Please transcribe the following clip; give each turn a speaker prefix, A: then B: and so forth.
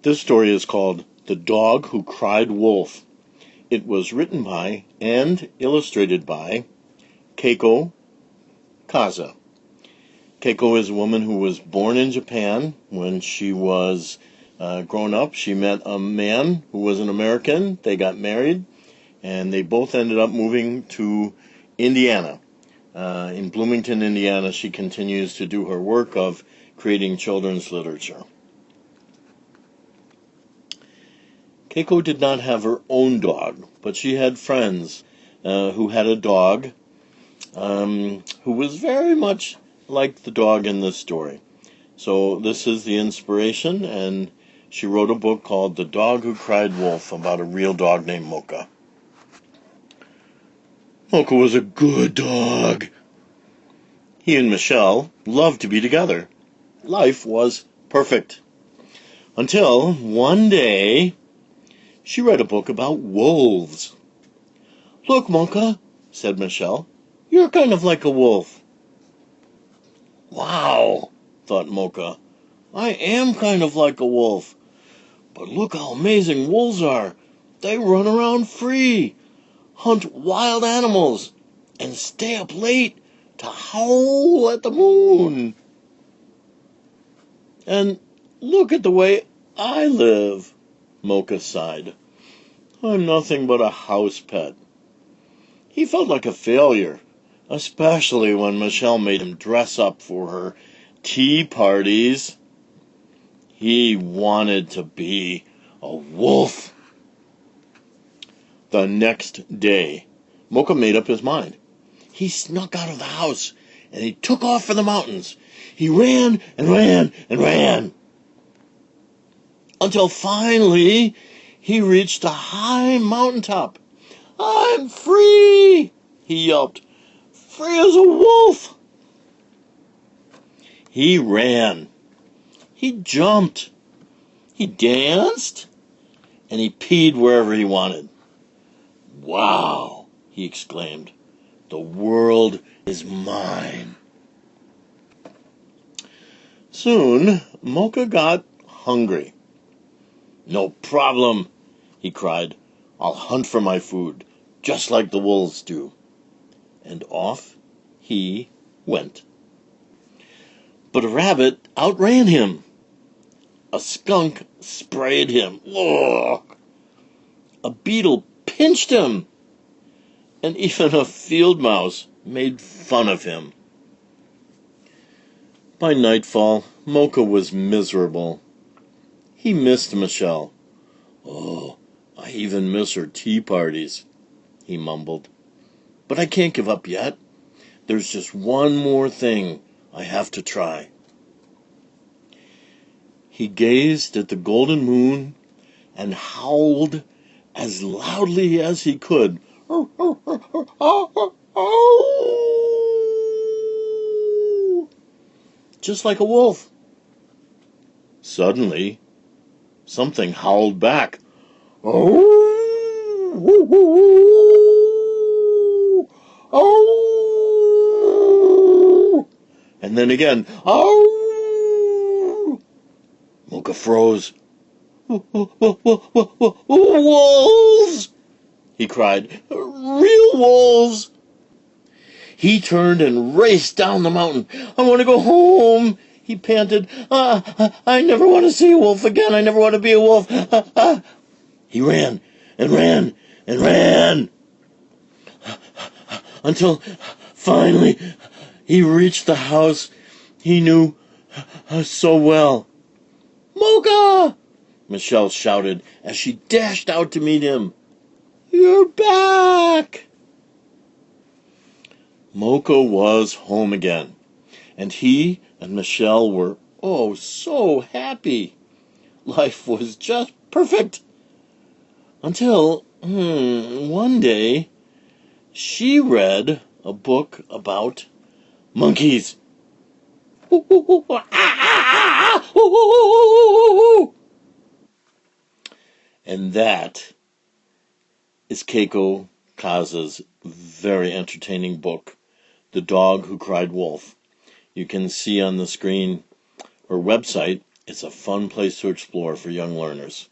A: This story is called The Dog Who Cried Wolf. It was written by and illustrated by Keiko, Kasza. Keiko is a woman who was born in Japan. When she was grown up, she met a man who was an American. They got married, and they both ended up moving to Indiana. In Bloomington, Indiana, she continues to do her work of creating children's literature. Keiko did not have her own dog, but she had friends who had a dog who was very much like the dog in this story. So this is the inspiration, and she wrote a book called The Dog Who Cried Wolf about a real dog named Mocha. Mocha was a good dog. He and Michelle loved to be together. Life was perfect. Until one day, she read a book about wolves. "Look, Mocha," said Michelle, "you're kind of like a wolf." "Wow," thought Mocha, "I am kind of like a wolf. But look how amazing wolves are. They run around free, hunt wild animals, and stay up late to howl at the moon. And look at the way I live." Mocha sighed. "I'm nothing but a house pet." He felt like a failure, especially when Michelle made him dress up for her tea parties. He wanted to be a wolf. The next day, Mocha made up his mind. He snuck out of the house, and he took off for the mountains. He ran and ran and ran, until finally he reached a high mountaintop. "I'm free!" he yelped. "Free as a wolf!" He ran. He jumped. He danced. And he peed wherever he wanted. "Wow," he exclaimed. "The world is mine." Soon, Mocha got hungry. "No problem," he cried. "I'll hunt for my food, just like the wolves do." And off he went. But a rabbit outran him. A skunk sprayed him. Ugh. A beetle pinched him. And even a field mouse made fun of him. By nightfall, Mocha was miserable. He missed Michelle. "Oh, I even miss her tea parties," he mumbled. "But I can't give up yet. There's just one more thing I have to try." He gazed at the golden moon and howled as loudly as he could. Just like a wolf. Suddenly, something howled back. And then again. Mocha froze. "Wolves!" he cried. "Real wolves!" He turned and raced down the mountain. "I want to go home," he panted. I never want to see a wolf again. I never want to be a wolf." He ran and ran and ran until finally he reached the house he knew so well. "Mocha!" Michelle shouted as she dashed out to meet him. "You're back!" Mocha was home again, and he and Michelle were oh so happy. Life was just perfect. Until one day she read a book about monkeys. And that is Keiko Kasza's very entertaining book, The Dog Who Cried Wolf. You can see on the screen her website, It's a fun place to explore for young learners.